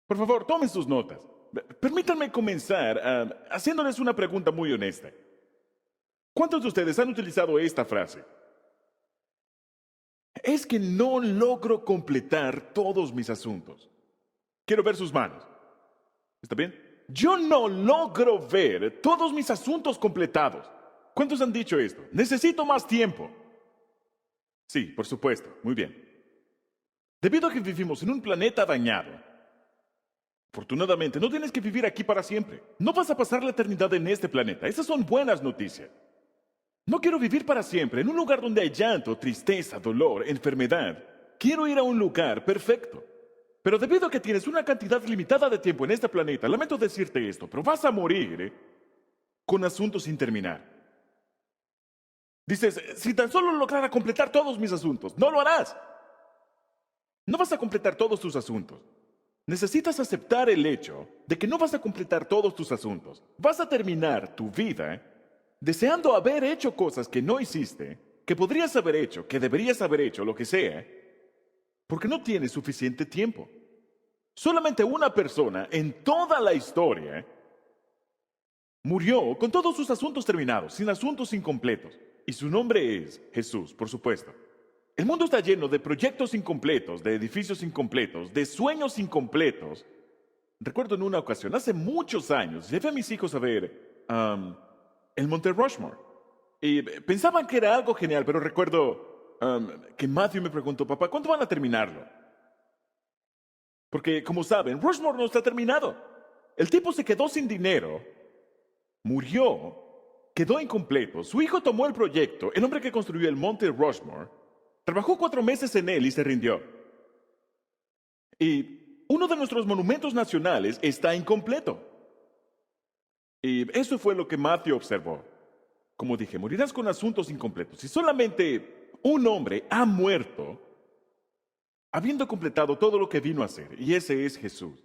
Por favor, tomen sus notas. Permítanme comenzar haciéndoles una pregunta muy honesta. ¿Cuántos de ustedes han utilizado esta frase? Es que no logro completar todos mis asuntos. Quiero ver sus manos. ¿Está bien? Yo no logro ver todos mis asuntos completados. ¿Cuántos han dicho esto? Necesito más tiempo. Sí, por supuesto. Muy bien. Debido a que vivimos en un planeta dañado, afortunadamente no tienes que vivir aquí para siempre. No vas a pasar la eternidad en este planeta. Esas son buenas noticias. No quiero vivir para siempre en un lugar donde hay llanto, tristeza, dolor, enfermedad. Quiero ir a un lugar perfecto. Pero debido a que tienes una cantidad limitada de tiempo en este planeta, lamento decirte esto, pero vas a morir con asuntos sin terminar. Dices, si tan solo lograra completar todos mis asuntos, no lo harás. No vas a completar todos tus asuntos. Necesitas aceptar el hecho de que no vas a completar todos tus asuntos. Vas a terminar tu vida deseando haber hecho cosas que no hiciste, que podrías haber hecho, que deberías haber hecho, lo que sea, porque no tienes suficiente tiempo. Solamente una persona en toda la historia murió con todos sus asuntos terminados, sin asuntos incompletos. Y su nombre es Jesús, por supuesto. El mundo está lleno de proyectos incompletos, de edificios incompletos, de sueños incompletos. Recuerdo en una ocasión, hace muchos años, llevé a mis hijos a ver el Monte Rushmore. Y pensaban que era algo genial, pero recuerdo que Matthew me preguntó, papá, ¿cuándo van a terminarlo? Porque, como saben, Rushmore no está terminado. El tipo se quedó sin dinero, murió, quedó incompleto. Su hijo tomó el proyecto, el hombre que construyó el Monte Rushmore, trabajó 4 meses en él y se rindió. Y uno de nuestros monumentos nacionales está incompleto. Y eso fue lo que Matthew observó. Como dije, morirás con asuntos incompletos. Y solamente un hombre ha muerto habiendo completado todo lo que vino a hacer, y ese es Jesús.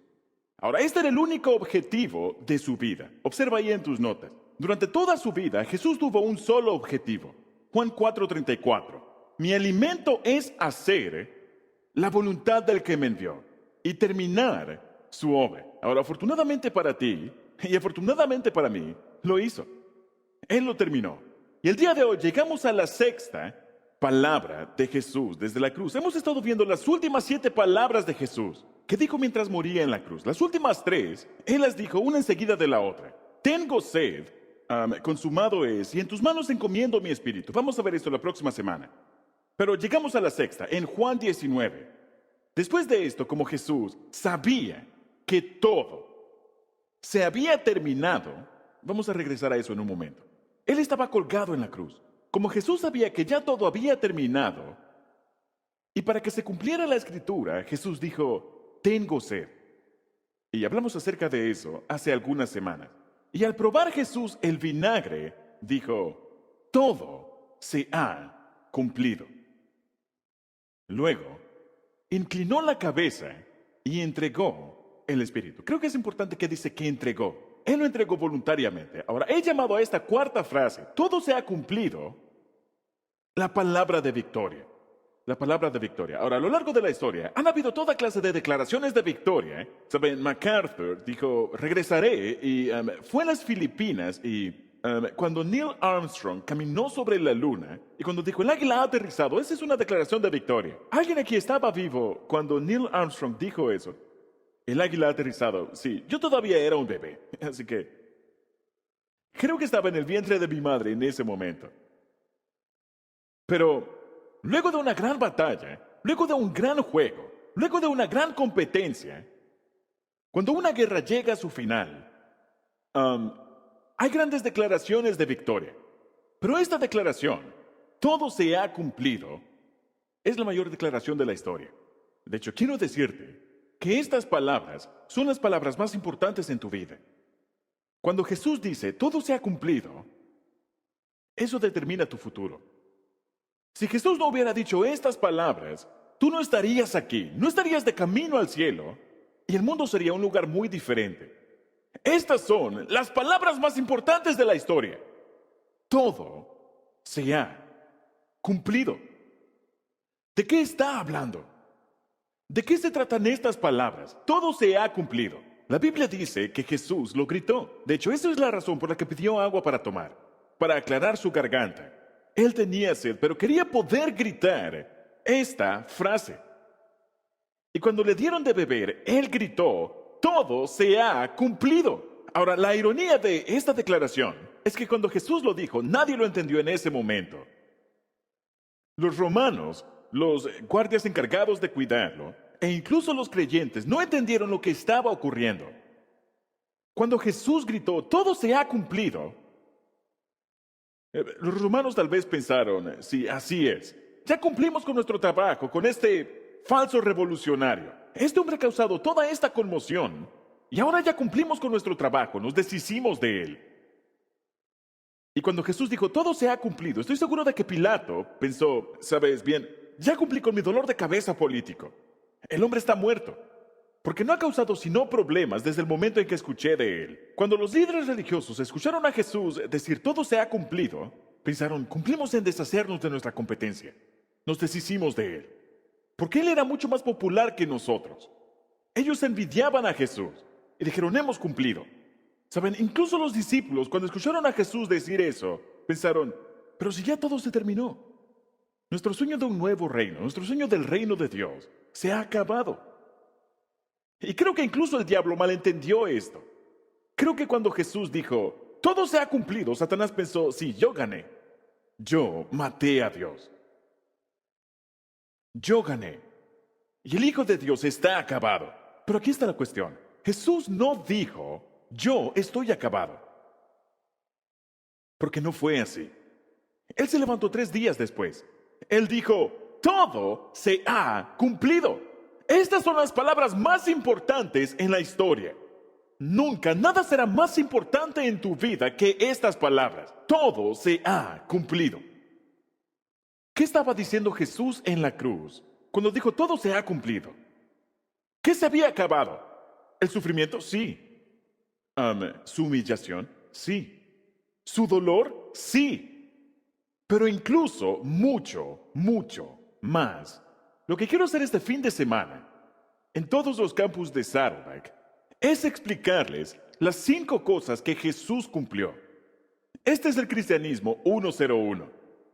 Ahora, este era el único objetivo de su vida. Observa ahí en tus notas. Durante toda su vida, Jesús tuvo un solo objetivo. Juan 4:34. Mi alimento es hacer la voluntad del que me envió y terminar su obra. Ahora, afortunadamente para ti y afortunadamente para mí, lo hizo. Él lo terminó. Y el día de hoy llegamos a la sexta palabra de Jesús desde la cruz. Hemos estado viendo las últimas 7 palabras de Jesús que dijo mientras moría en la cruz. Las últimas 3, Él las dijo una enseguida de la otra. Tengo sed, consumado es, y en tus manos encomiendo mi espíritu. Vamos a ver esto la próxima semana. Pero llegamos a la sexta, en Juan 19. Después de esto, como Jesús sabía que todo se había terminado, vamos a regresar a eso en un momento. Él estaba colgado en la cruz. Como Jesús sabía que ya todo había terminado, y para que se cumpliera la escritura, Jesús dijo, tengo sed. Y hablamos acerca de eso hace algunas semanas. Y al probar Jesús el vinagre, dijo, todo se ha cumplido. Luego, inclinó la cabeza y entregó el Espíritu. Creo que es importante que dice que entregó. Él lo entregó voluntariamente. Ahora, he llamado a esta cuarta frase, todo se ha cumplido, la palabra de victoria. La palabra de victoria. Ahora, a lo largo de la historia, han habido toda clase de declaraciones de victoria. Saben, MacArthur dijo, regresaré, y fue a las Filipinas, y cuando Neil Armstrong caminó sobre la luna, y cuando dijo, el águila ha aterrizado, esa es una declaración de victoria. ¿Alguien aquí estaba vivo cuando Neil Armstrong dijo eso? El águila ha aterrizado. Sí, yo todavía era un bebé, así que creo que estaba en el vientre de mi madre en ese momento. Pero luego de una gran batalla, luego de un gran juego, luego de una gran competencia, cuando una guerra llega a su final, hay grandes declaraciones de victoria. Pero esta declaración, todo se ha cumplido, es la mayor declaración de la historia. De hecho, quiero decirte que estas palabras son las palabras más importantes en tu vida. Cuando Jesús dice, todo se ha cumplido, eso determina tu futuro. Si Jesús no hubiera dicho estas palabras, tú no estarías aquí, no estarías de camino al cielo, y el mundo sería un lugar muy diferente. Estas son las palabras más importantes de la historia. Todo se ha cumplido. ¿De qué está hablando? ¿De qué se tratan estas palabras? Todo se ha cumplido. La Biblia dice que Jesús lo gritó. De hecho, esa es la razón por la que pidió agua para tomar, para aclarar su garganta. Él tenía sed, pero quería poder gritar esta frase. Y cuando le dieron de beber, él gritó, todo se ha cumplido. Ahora, la ironía de esta declaración es que cuando Jesús lo dijo, nadie lo entendió en ese momento. Los romanos, los guardias encargados de cuidarlo, e incluso los creyentes no entendieron lo que estaba ocurriendo. Cuando Jesús gritó, todo se ha cumplido, los romanos tal vez pensaron, sí, así es. Ya cumplimos con nuestro trabajo, con este falso revolucionario. Este hombre ha causado toda esta conmoción y ahora ya cumplimos con nuestro trabajo, nos deshicimos de él. Y cuando Jesús dijo, todo se ha cumplido, estoy seguro de que Pilato pensó, sabes bien, ya cumplí con mi dolor de cabeza político. El hombre está muerto, porque no ha causado sino problemas desde el momento en que escuché de él. Cuando los líderes religiosos escucharon a Jesús decir todo se ha cumplido, pensaron, cumplimos en deshacernos de nuestra competencia. Nos deshicimos de él, porque él era mucho más popular que nosotros. Ellos envidiaban a Jesús y dijeron, hemos cumplido. Saben, incluso los discípulos, cuando escucharon a Jesús decir eso, pensaron, pero si ya todo se terminó. Nuestro sueño de un nuevo reino, nuestro sueño del reino de Dios, se ha acabado. Y creo que incluso el diablo malentendió esto. Creo que cuando Jesús dijo, todo se ha cumplido, Satanás pensó, sí, yo gané. Yo maté a Dios. Yo gané. Y el Hijo de Dios está acabado. Pero aquí está la cuestión. Jesús no dijo, yo estoy acabado. Porque no fue así. Él se levantó 3 días después. Él dijo, todo se ha cumplido. Estas son las palabras más importantes en la historia. Nunca nada será más importante en tu vida que estas palabras. Todo se ha cumplido. ¿Qué estaba diciendo Jesús en la cruz cuando dijo todo se ha cumplido? ¿Qué se había acabado? ¿El sufrimiento? Sí. ¿Su humillación? Sí. ¿Su dolor? Sí. Pero incluso mucho, mucho más. Lo que quiero hacer este fin de semana, en todos los campus de Saddleback, es explicarles las 5 cosas que Jesús cumplió. Este es el cristianismo 101.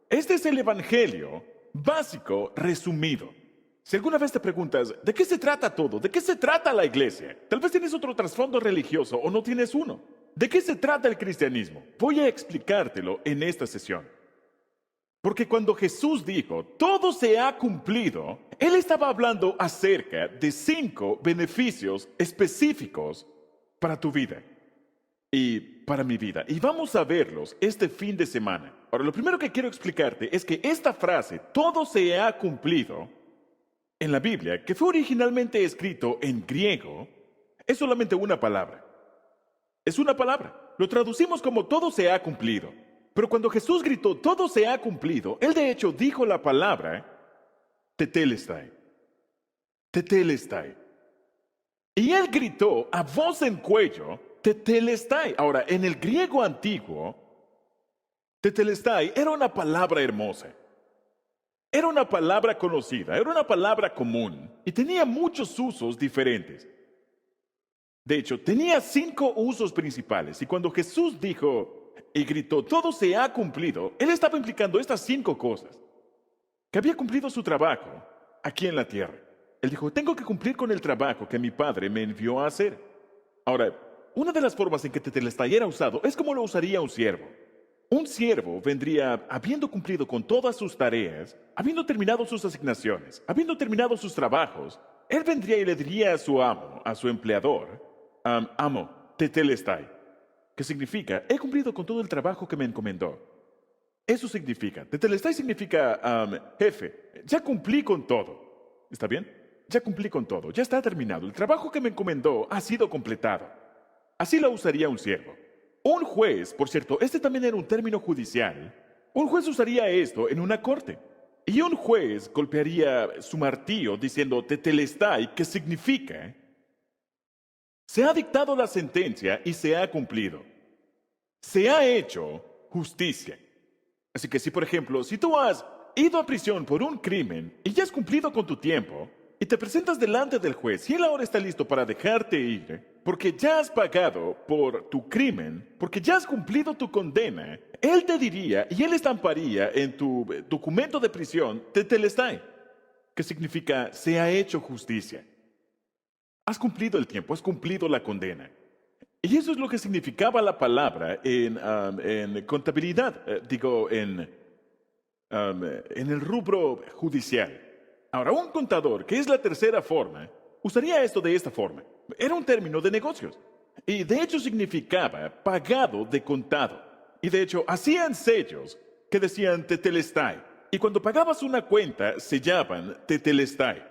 Este es el evangelio básico resumido. Si alguna vez te preguntas, ¿de qué se trata todo? ¿De qué se trata la iglesia? Tal vez tienes otro trasfondo religioso o no tienes uno. ¿De qué se trata el cristianismo? Voy a explicártelo en esta sesión. Porque cuando Jesús dijo, todo se ha cumplido, Él estaba hablando acerca de 5 beneficios específicos para tu vida y para mi vida. Y vamos a verlos este fin de semana. Ahora, lo primero que quiero explicarte es que esta frase, todo se ha cumplido, en la Biblia, que fue originalmente escrito en griego, es solamente una palabra. Es una palabra. Lo traducimos como todo se ha cumplido. Pero cuando Jesús gritó, todo se ha cumplido, Él de hecho dijo la palabra tetelestai. Tetelestai. Y Él gritó a voz en cuello, tetelestai. Ahora, en el griego antiguo, tetelestai era una palabra hermosa. Era una palabra conocida, era una palabra común y tenía muchos usos diferentes. De hecho, tenía 5 usos principales y cuando Jesús dijo y gritó, todo se ha cumplido, Él estaba implicando estas 5 cosas. Que había cumplido su trabajo aquí en la tierra. Él dijo, tengo que cumplir con el trabajo que mi Padre me envió a hacer. Ahora, una de las formas en que tetelestai era usado es como lo usaría un siervo. Un siervo vendría habiendo cumplido con todas sus tareas, habiendo terminado sus asignaciones, habiendo terminado sus trabajos. Él vendría y le diría a su amo, a su empleador, amo, tetelestai. Que significa, he cumplido con todo el trabajo que me encomendó. Eso significa, tetelestai significa, jefe, ya cumplí con todo. ¿Está bien? Ya cumplí con todo, ya está terminado. El trabajo que me encomendó ha sido completado. Así lo usaría un siervo. Un juez, por cierto, este también era un término judicial. Un juez usaría esto en una corte. Y un juez golpearía su martillo diciendo tetelestai, que significa, se ha dictado la sentencia y se ha cumplido. Se ha hecho justicia. Así que si, por ejemplo, si tú has ido a prisión por un crimen y ya has cumplido con tu tiempo, y te presentas delante del juez y él ahora está listo para dejarte ir, porque ya has pagado por tu crimen, porque ya has cumplido tu condena, él te diría y él estamparía en tu documento de prisión tetelestai, que significa se ha hecho justicia. Has cumplido el tiempo, has cumplido la condena. Y eso es lo que significaba la palabra en contabilidad, en el rubro judicial. Ahora, un contador, que es la tercera forma, usaría esto de esta forma. Era un término de negocios. Y de hecho significaba pagado de contado. Y de hecho hacían sellos que decían tetelestai. Y cuando pagabas una cuenta, sellaban tetelestai.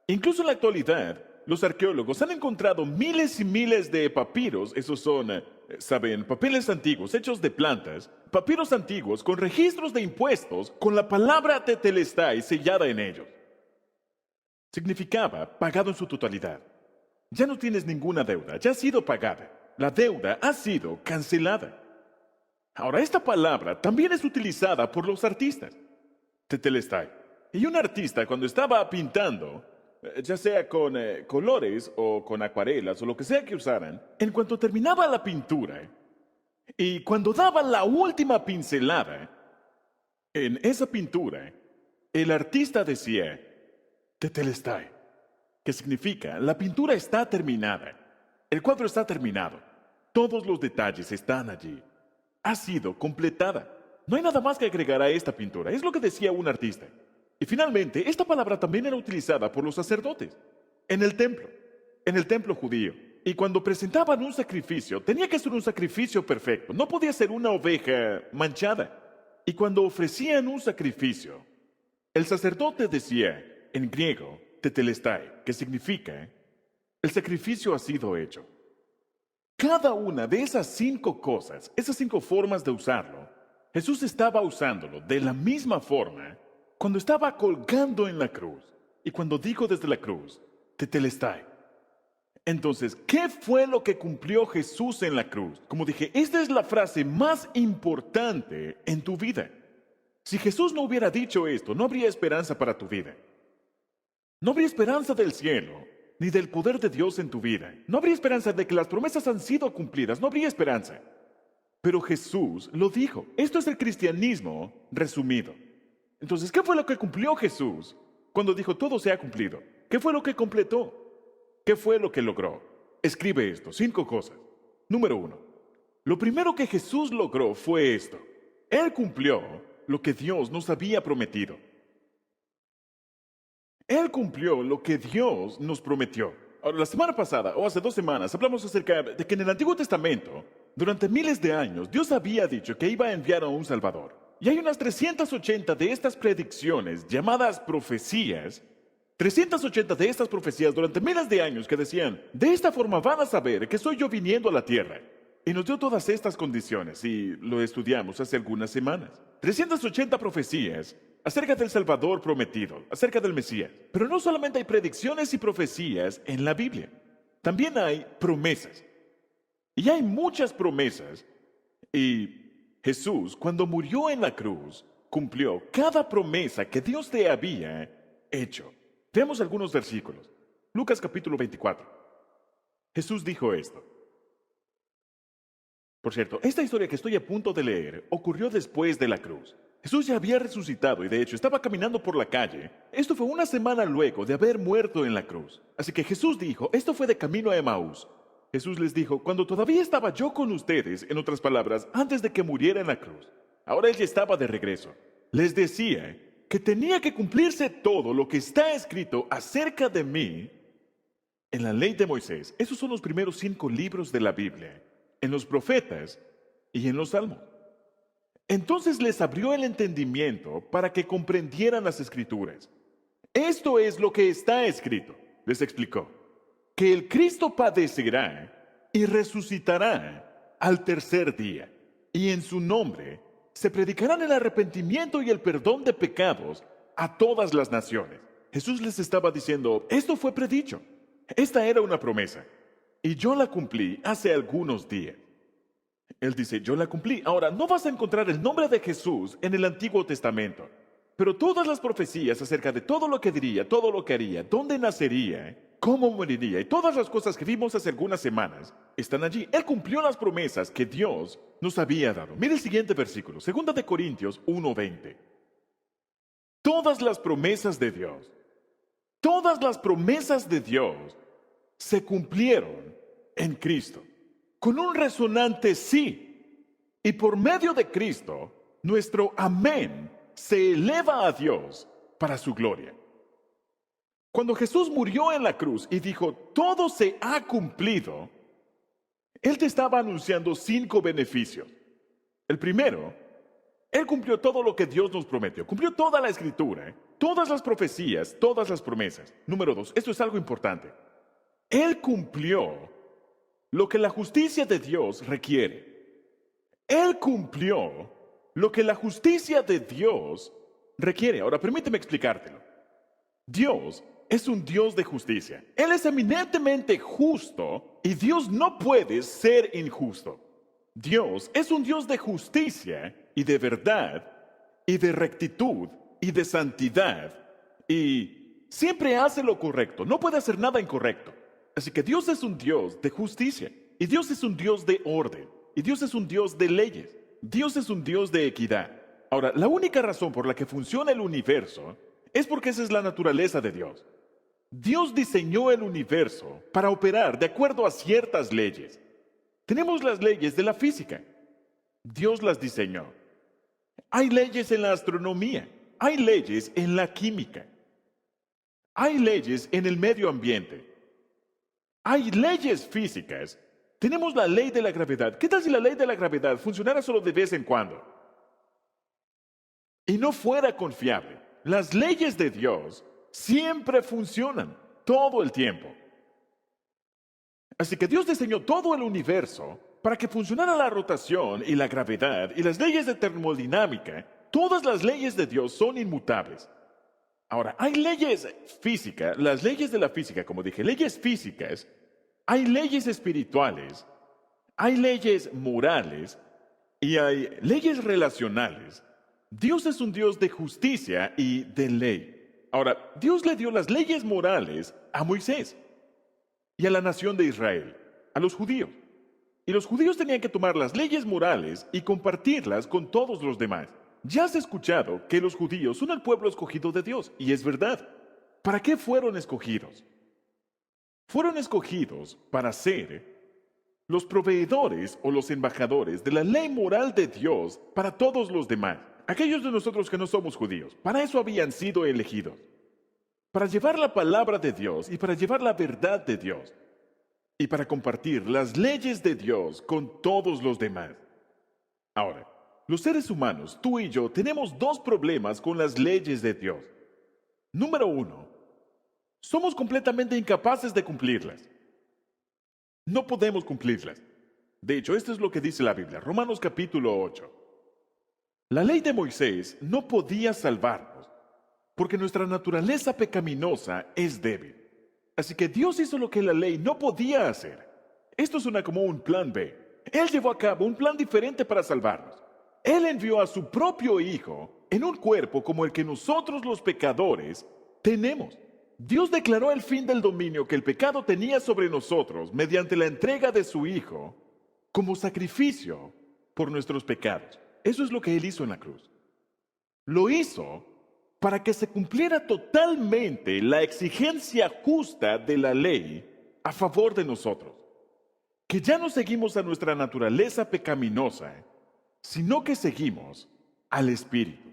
Incluso en la actualidad, los arqueólogos han encontrado miles y miles de papiros, esos son, saben, papeles antiguos hechos de plantas, papiros antiguos con registros de impuestos con la palabra tetelestai sellada en ellos. Significaba pagado en su totalidad. Ya no tienes ninguna deuda, ya ha sido pagada. La deuda ha sido cancelada. Ahora, esta palabra también es utilizada por los artistas. Tetelestai. Y un artista cuando estaba pintando, ya sea con colores o con acuarelas o lo que sea que usaran, en cuanto terminaba la pintura y cuando daba la última pincelada en esa pintura, el artista decía tetelestai, que significa la pintura está terminada, el cuadro está terminado, todos los detalles están allí, ha sido completada. No hay nada más que agregar a esta pintura, es lo que decía un artista. Y finalmente, esta palabra también era utilizada por los sacerdotes en el templo judío. Y cuando presentaban un sacrificio, tenía que ser un sacrificio perfecto, no podía ser una oveja manchada. Y cuando ofrecían un sacrificio, el sacerdote decía en griego, tetelestai, que significa, el sacrificio ha sido hecho. Cada una de esas 5 cosas, esas 5 formas de usarlo, Jesús estaba usándolo de la misma forma cuando estaba colgando en la cruz y cuando dijo desde la cruz, tetelestai. Entonces, ¿qué fue lo que cumplió Jesús en la cruz? Como dije, esta es la frase más importante en tu vida. Si Jesús no hubiera dicho esto, no habría esperanza para tu vida. No habría esperanza del cielo, ni del poder de Dios en tu vida. No habría esperanza de que las promesas han sido cumplidas. No habría esperanza. Pero Jesús lo dijo. Esto es el cristianismo resumido. Entonces, ¿qué fue lo que cumplió Jesús cuando dijo todo se ha cumplido? ¿Qué fue lo que completó? ¿Qué fue lo que logró? Escribe esto, 5 cosas. Número 1. Lo primero que Jesús logró fue esto. Él cumplió lo que Dios nos había prometido. Él cumplió lo que Dios nos prometió. Ahora, la semana pasada, o hace 2 semanas, hablamos acerca de que en el Antiguo Testamento, durante miles de años, Dios había dicho que iba a enviar a un Salvador. Y hay unas 380 de estas predicciones llamadas profecías, 380 de estas profecías durante miles de años que decían, de esta forma van a saber que soy yo viniendo a la tierra. Y nos dio todas estas condiciones y lo estudiamos hace algunas semanas. 380 profecías acerca del Salvador prometido, acerca del Mesías. Pero no solamente hay predicciones y profecías en la Biblia, también hay promesas. Y hay muchas promesas y Jesús, cuando murió en la cruz, cumplió cada promesa que Dios te había hecho. Veamos algunos versículos. Lucas capítulo 24. Jesús dijo esto. Por cierto, esta historia que estoy a punto de leer ocurrió después de la cruz. Jesús ya había resucitado y de hecho estaba caminando por la calle. Esto fue una semana luego de haber muerto en la cruz. Así que Jesús dijo, esto fue de camino a Emaús. Jesús les dijo, cuando todavía estaba yo con ustedes, en otras palabras, antes de que muriera en la cruz. Ahora él ya estaba de regreso. Les decía que tenía que cumplirse todo lo que está escrito acerca de mí en la ley de Moisés. Esos son los primeros 5 libros de la Biblia, en los profetas y en los salmos. Entonces les abrió el entendimiento para que comprendieran las escrituras. Esto es lo que está escrito, les explicó, que el Cristo padecerá y resucitará al tercer día, y en su nombre se predicarán el arrepentimiento y el perdón de pecados a todas las naciones. Jesús les estaba diciendo, esto fue predicho, esta era una promesa, y yo la cumplí hace algunos días. Él dice, yo la cumplí. Ahora, no vas a encontrar el nombre de Jesús en el Antiguo Testamento. Pero todas las profecías acerca de todo lo que diría, todo lo que haría, dónde nacería, cómo moriría y todas las cosas que vimos hace algunas semanas están allí. Él cumplió las promesas que Dios nos había dado. Mire el siguiente versículo, 2 de Corintios 1:20. Todas las promesas de Dios, todas las promesas de Dios se cumplieron en Cristo, con un resonante sí. Y por medio de Cristo, nuestro amén se eleva a Dios para su gloria. Cuando Jesús murió en la cruz y dijo, todo se ha cumplido, Él te estaba anunciando 5 beneficios. El primero, Él cumplió todo lo que Dios nos prometió. Cumplió toda la escritura, todas las profecías, todas las promesas. Número 2, esto es algo importante. Él cumplió lo que la justicia de Dios requiere. Él cumplió lo que la justicia de Dios requiere. Ahora, permíteme explicártelo. Dios es un Dios de justicia. Él es eminentemente justo y Dios no puede ser injusto. Dios es un Dios de justicia y de verdad y de rectitud y de santidad y siempre hace lo correcto, no puede hacer nada incorrecto. Así que Dios es un Dios de justicia y Dios es un Dios de orden y Dios es un Dios de leyes. Dios es un Dios de equidad. Ahora, la única razón por la que funciona el universo es porque esa es la naturaleza de Dios. Dios diseñó el universo para operar de acuerdo a ciertas leyes. Tenemos las leyes de la física. Dios las diseñó. Hay leyes en la astronomía. Hay leyes en la química. Hay leyes en el medio ambiente. Hay leyes físicas. Tenemos la ley de la gravedad. ¿Qué tal si la ley de la gravedad funcionara solo de vez en cuando? Y no fuera confiable. Las leyes de Dios siempre funcionan, todo el tiempo. Así que Dios diseñó todo el universo para que funcionara la rotación y la gravedad y las leyes de termodinámica. Todas las leyes de Dios son inmutables. Ahora, hay leyes físicas, las leyes de la física, como dije, leyes físicas, hay leyes espirituales, hay leyes morales y hay leyes relacionales. Dios es un Dios de justicia y de ley. Ahora, Dios le dio las leyes morales a Moisés y a la nación de Israel, a los judíos. Y los judíos tenían que tomar las leyes morales y compartirlas con todos los demás. Ya has escuchado que los judíos son el pueblo escogido de Dios, y es verdad. ¿Para qué fueron escogidos? Fueron escogidos para ser los proveedores o los embajadores de la ley moral de Dios para todos los demás. Aquellos de nosotros que no somos judíos, para eso habían sido elegidos. Para llevar la palabra de Dios y para llevar la verdad de Dios. Y para compartir las leyes de Dios con todos los demás. Ahora, los seres humanos, tú y yo, tenemos 2 problemas con las leyes de Dios. Número 1, somos completamente incapaces de cumplirlas. No podemos cumplirlas. De hecho, esto es lo que dice la Biblia, Romanos capítulo 8. La ley de Moisés no podía salvarnos, porque nuestra naturaleza pecaminosa es débil. Así que Dios hizo lo que la ley no podía hacer. Esto suena como un plan B. Él llevó a cabo un plan diferente para salvarnos. Él envió a su propio Hijo en un cuerpo como el que nosotros los pecadores tenemos. Dios declaró el fin del dominio que el pecado tenía sobre nosotros mediante la entrega de su Hijo como sacrificio por nuestros pecados. Eso es lo que Él hizo en la cruz. Lo hizo para que se cumpliera totalmente la exigencia justa de la ley a favor de nosotros. Que ya no seguimos a nuestra naturaleza pecaminosa, sino que seguimos al Espíritu.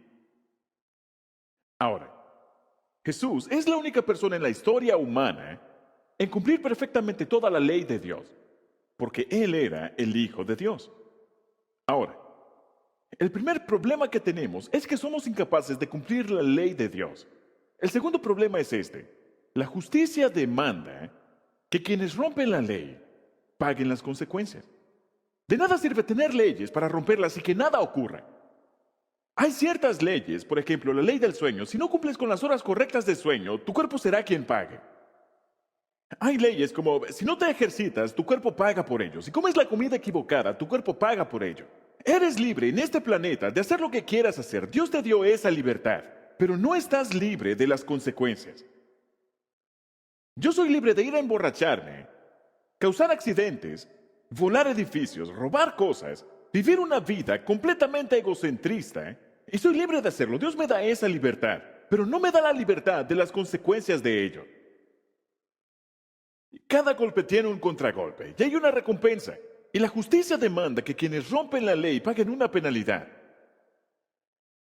Ahora, Jesús es la única persona en la historia humana en cumplir perfectamente toda la ley de Dios, porque Él era el Hijo de Dios. Ahora, el primer problema que tenemos es que somos incapaces de cumplir la ley de Dios. El segundo problema es este. La justicia demanda que quienes rompen la ley paguen las consecuencias. De nada sirve tener leyes para romperlas y que nada ocurra. Hay ciertas leyes, por ejemplo, la ley del sueño. Si no cumples con las horas correctas de sueño, tu cuerpo será quien pague. Hay leyes como, si no te ejercitas, tu cuerpo paga por ello. Si comes la comida equivocada, tu cuerpo paga por ello. Eres libre en este planeta de hacer lo que quieras hacer. Dios te dio esa libertad. pero no estás libre de las consecuencias. Yo soy libre de ir a emborracharme, causar accidentes, volar edificios, robar cosas, vivir una vida completamente egocentrista, y soy libre de hacerlo. Dios me da esa libertad, pero no me da la libertad de las consecuencias de ello. Cada golpe tiene un contragolpe y hay una recompensa. Y la justicia demanda que quienes rompen la ley paguen una penalidad.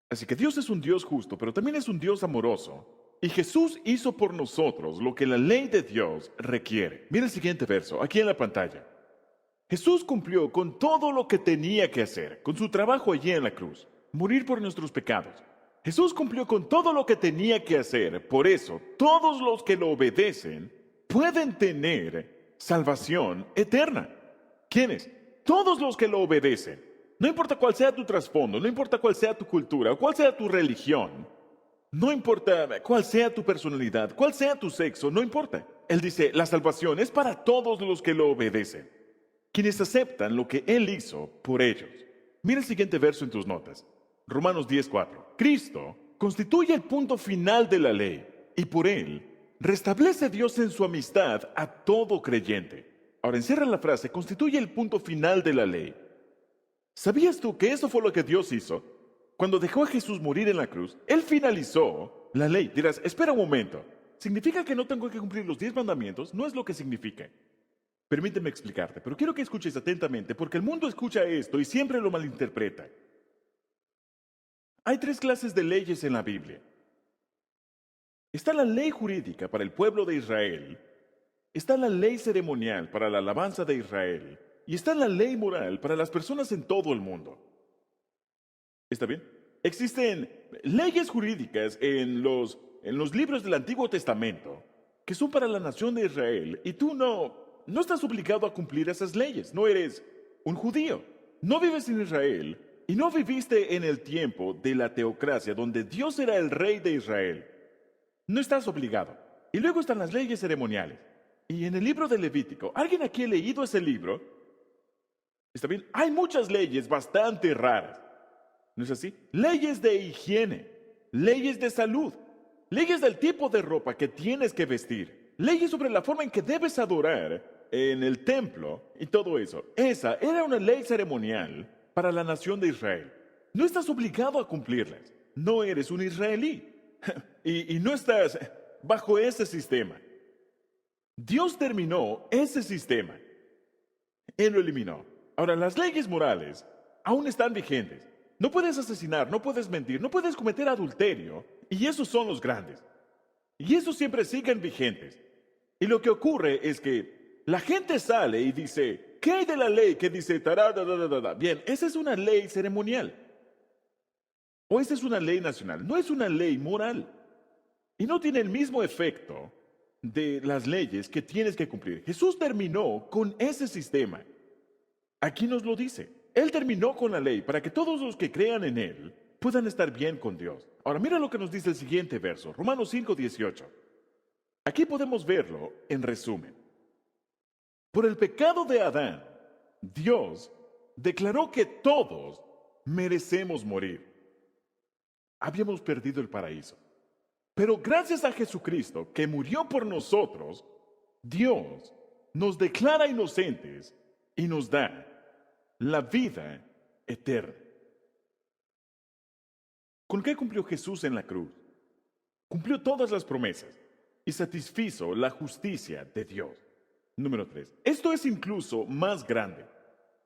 Así que Dios es un Dios justo, pero también es un Dios amoroso. Y Jesús hizo por nosotros lo que la ley de Dios requiere. Mira el siguiente verso, aquí en la pantalla. Jesús cumplió con todo lo que tenía que hacer, con su trabajo allí en la cruz, morir por nuestros pecados. Jesús cumplió con todo lo que tenía que hacer. Por eso, todos los que lo obedecen pueden tener salvación eterna. ¿Quiénes? Todos los que lo obedecen. No importa cuál sea tu trasfondo, no importa cuál sea tu cultura, o cuál sea tu religión, no importa cuál sea tu personalidad, cuál sea tu sexo, no importa. Él dice, la salvación es para todos los que lo obedecen, quienes aceptan lo que Él hizo por ellos. Mira el siguiente verso en tus notas. Romanos 10:4. Cristo constituye el punto final de la ley, y por Él restablece Dios en su amistad a todo creyente. Ahora encierra la frase, constituye el punto final de la ley. ¿Sabías tú que eso fue lo que Dios hizo? Cuando dejó a Jesús morir en la cruz, Él finalizó la ley. Dirás, espera un momento. ¿Significa que no tengo que cumplir los 10 mandamientos? No es lo que significa. Permíteme explicarte, pero quiero que escuches atentamente, porque el mundo escucha esto y siempre lo malinterpreta. Hay 3 clases de leyes en la Biblia. Está la ley jurídica para el pueblo de Israel, está la ley ceremonial para la alabanza de Israel, y está la ley moral para las personas en todo el mundo. ¿Está bien? Existen leyes jurídicas en los libros del Antiguo Testamento que son para la nación de Israel, y tú no estás obligado a cumplir esas leyes. No eres un judío, no vives en Israel y no viviste en el tiempo de la teocracia donde Dios era el rey de Israel. No estás obligado. Y luego están las leyes ceremoniales. Y en el libro de Levítico, ¿alguien aquí ha leído ese libro? ¿Está bien? Hay muchas leyes bastante raras. ¿No es así? Leyes de higiene, leyes de salud, leyes del tipo de ropa que tienes que vestir, leyes sobre la forma en que debes adorar en el templo y todo eso. Esa era una ley ceremonial para la nación de Israel. No estás obligado a cumplirlas. No eres un israelí y no estás bajo ese sistema. Dios terminó ese sistema. Él lo eliminó. Ahora, las leyes morales aún están vigentes. No puedes asesinar, no puedes mentir, no puedes cometer adulterio. Y esos son los grandes. Y esos siempre siguen vigentes. Y lo que ocurre es que la gente sale y dice, ¿qué hay de la ley que dice tarada? Bien, esa es una ley ceremonial. O esa es una ley nacional. No es una ley moral. Y no tiene el mismo efecto de las leyes que tienes que cumplir. Jesús terminó con ese sistema. Aquí nos lo dice. Él terminó con la ley para que todos los que crean en Él puedan estar bien con Dios. Ahora mira lo que nos dice el siguiente verso, Romanos 5:18. Aquí podemos verlo en resumen. Por el pecado de Adán, Dios declaró que todos merecemos morir. Habíamos perdido el paraíso. Pero gracias a Jesucristo, que murió por nosotros, Dios nos declara inocentes y nos da la vida eterna. ¿Con qué cumplió Jesús en la cruz? Cumplió todas las promesas y satisfizo la justicia de Dios. Número 3. Esto es incluso más grande.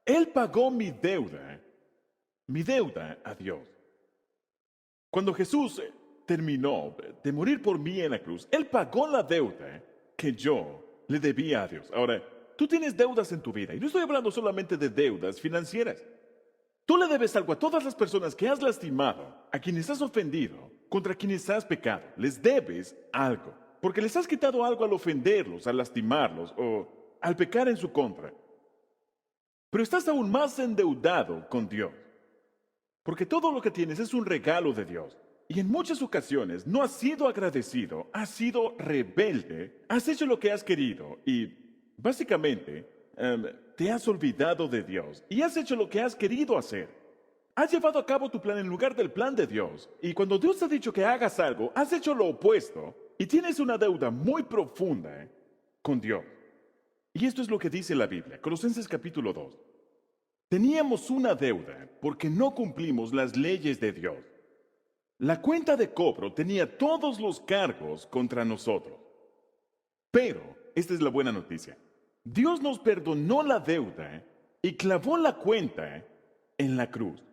Él pagó mi deuda a Dios. Cuando Jesús terminó de morir por mí en la cruz, Él pagó la deuda que yo le debía a Dios. Ahora, tú tienes deudas en tu vida, y no estoy hablando solamente de deudas financieras. Tú le debes algo a todas las personas que has lastimado, a quienes has ofendido, contra quienes has pecado. Les debes algo, porque les has quitado algo al ofenderlos, al lastimarlos o al pecar en su contra. Pero estás aún más endeudado con Dios, porque todo lo que tienes es un regalo de Dios. Y en muchas ocasiones no has sido agradecido, has sido rebelde, has hecho lo que has querido y básicamente te has olvidado de Dios y has hecho lo que has querido hacer. Has llevado a cabo tu plan en lugar del plan de Dios. Y cuando Dios te ha dicho que hagas algo, has hecho lo opuesto y tienes una deuda muy profunda con Dios. Y esto es lo que dice la Biblia, Colosenses capítulo 2. Teníamos una deuda porque no cumplimos las leyes de Dios. La cuenta de cobro tenía todos los cargos contra nosotros. Pero, esta es la buena noticia, Dios nos perdonó la deuda y clavó la cuenta en la cruz.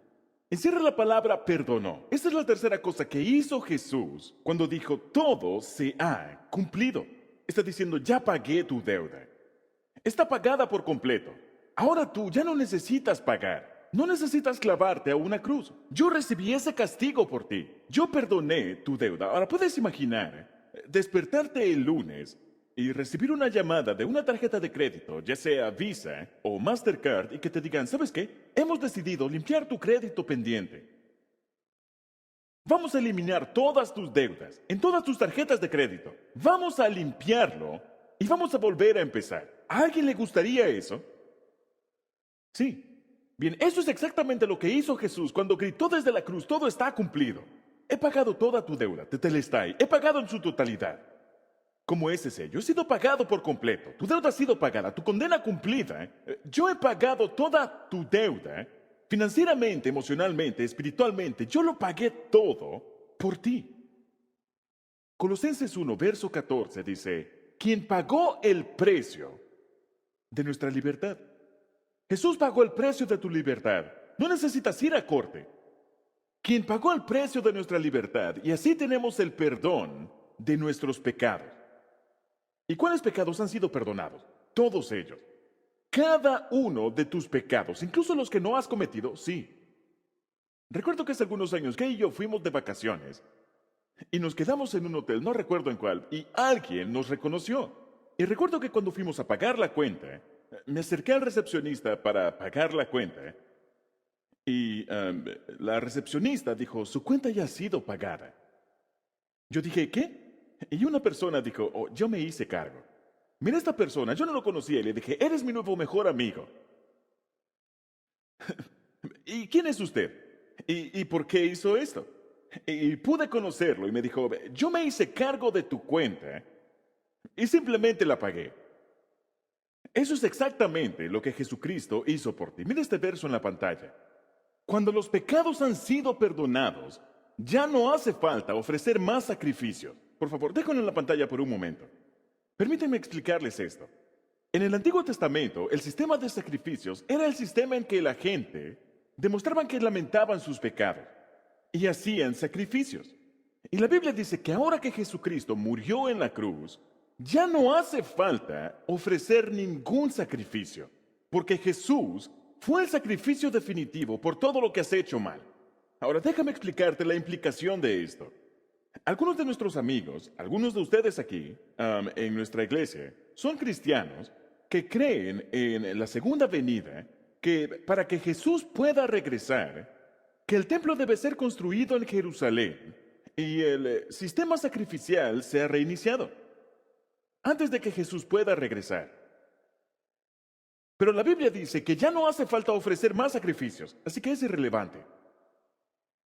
Encierra la palabra perdonó. Esta es la tercera cosa que hizo Jesús cuando dijo, todo se ha cumplido. Está diciendo, ya pagué tu deuda. Está pagada por completo. Ahora tú ya no necesitas pagar. No necesitas clavarte a una cruz. Yo recibí ese castigo por ti. Yo perdoné tu deuda. Ahora puedes imaginar despertarte el lunes y recibir una llamada de una tarjeta de crédito, ya sea Visa o Mastercard, y que te digan, ¿sabes qué? Hemos decidido limpiar tu crédito pendiente. Vamos a eliminar todas tus deudas en todas tus tarjetas de crédito. Vamos a limpiarlo y vamos a volver a empezar. ¿A alguien le gustaría eso? Sí. Bien, eso es exactamente lo que hizo Jesús cuando gritó desde la cruz, todo está cumplido. He pagado toda tu deuda, tetelestai, he pagado en su totalidad. Como ese sello, he sido pagado por completo. Tu deuda ha sido pagada, tu condena cumplida. Yo he pagado toda tu deuda, financieramente, emocionalmente, espiritualmente. Yo lo pagué todo por ti. Colosenses 1, verso 14 dice, quien pagó el precio de nuestra libertad. Jesús pagó el precio de tu libertad. No necesitas ir a corte. Quien pagó el precio de nuestra libertad, y así tenemos el perdón de nuestros pecados. ¿Y cuáles pecados han sido perdonados? Todos ellos. Cada uno de tus pecados, incluso los que no has cometido, sí. Recuerdo que hace algunos años Kay y yo fuimos de vacaciones y nos quedamos en un hotel, no recuerdo en cuál, y alguien nos reconoció. Y recuerdo que cuando fuimos a pagar la cuenta, me acerqué al recepcionista para pagar la cuenta y la recepcionista dijo, su cuenta ya ha sido pagada. Yo dije, ¿qué? Y una persona dijo, oh, yo me hice cargo. Mira, esta persona, yo no lo conocía y le dije, eres mi nuevo mejor amigo. ¿Y quién es usted? ¿Y por qué hizo esto? Y pude conocerlo y me dijo, yo me hice cargo de tu cuenta y simplemente la pagué. Eso es exactamente lo que Jesucristo hizo por ti. Mira este verso en la pantalla. Cuando los pecados han sido perdonados, ya no hace falta ofrecer más sacrificios. Por favor, déjenlo en la pantalla por un momento. Permítanme explicarles esto. En el Antiguo Testamento, el sistema de sacrificios era el sistema en que la gente demostraban que lamentaban sus pecados y hacían sacrificios. Y la Biblia dice que ahora que Jesucristo murió en la cruz, ya no hace falta ofrecer ningún sacrificio, porque Jesús fue el sacrificio definitivo por todo lo que has hecho mal. Ahora déjame explicarte la implicación de esto. Algunos de nuestros amigos, algunos de ustedes aquí, en nuestra iglesia, son cristianos que creen en la segunda venida, que para que Jesús pueda regresar, que el templo debe ser construido en Jerusalén y el sistema sacrificial sea reiniciado antes de que Jesús pueda regresar. Pero la Biblia dice que ya no hace falta ofrecer más sacrificios, así que es irrelevante.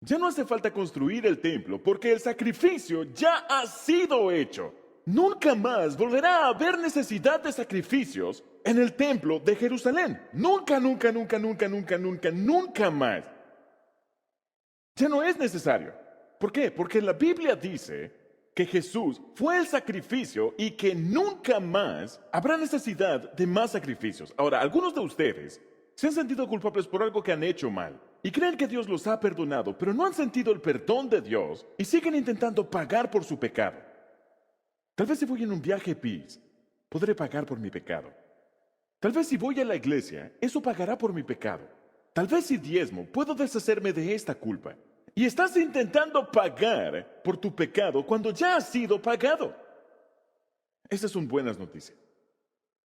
Ya no hace falta construir el templo porque el sacrificio ya ha sido hecho. Nunca más volverá a haber necesidad de sacrificios en el templo de Jerusalén. Nunca, nunca, nunca, nunca, nunca, nunca, nunca más. Ya no es necesario. ¿Por qué? Porque la Biblia dice que Jesús fue el sacrificio y que nunca más habrá necesidad de más sacrificios. Ahora, algunos de ustedes se han sentido culpables por algo que han hecho mal y creen que Dios los ha perdonado, pero no han sentido el perdón de Dios y siguen intentando pagar por su pecado. Tal vez si voy en un viaje PIS, podré pagar por mi pecado. Tal vez si voy a la iglesia, eso pagará por mi pecado. Tal vez si diezmo, puedo deshacerme de esta culpa. Y estás intentando pagar por tu pecado cuando ya ha sido pagado. Estas son buenas noticias.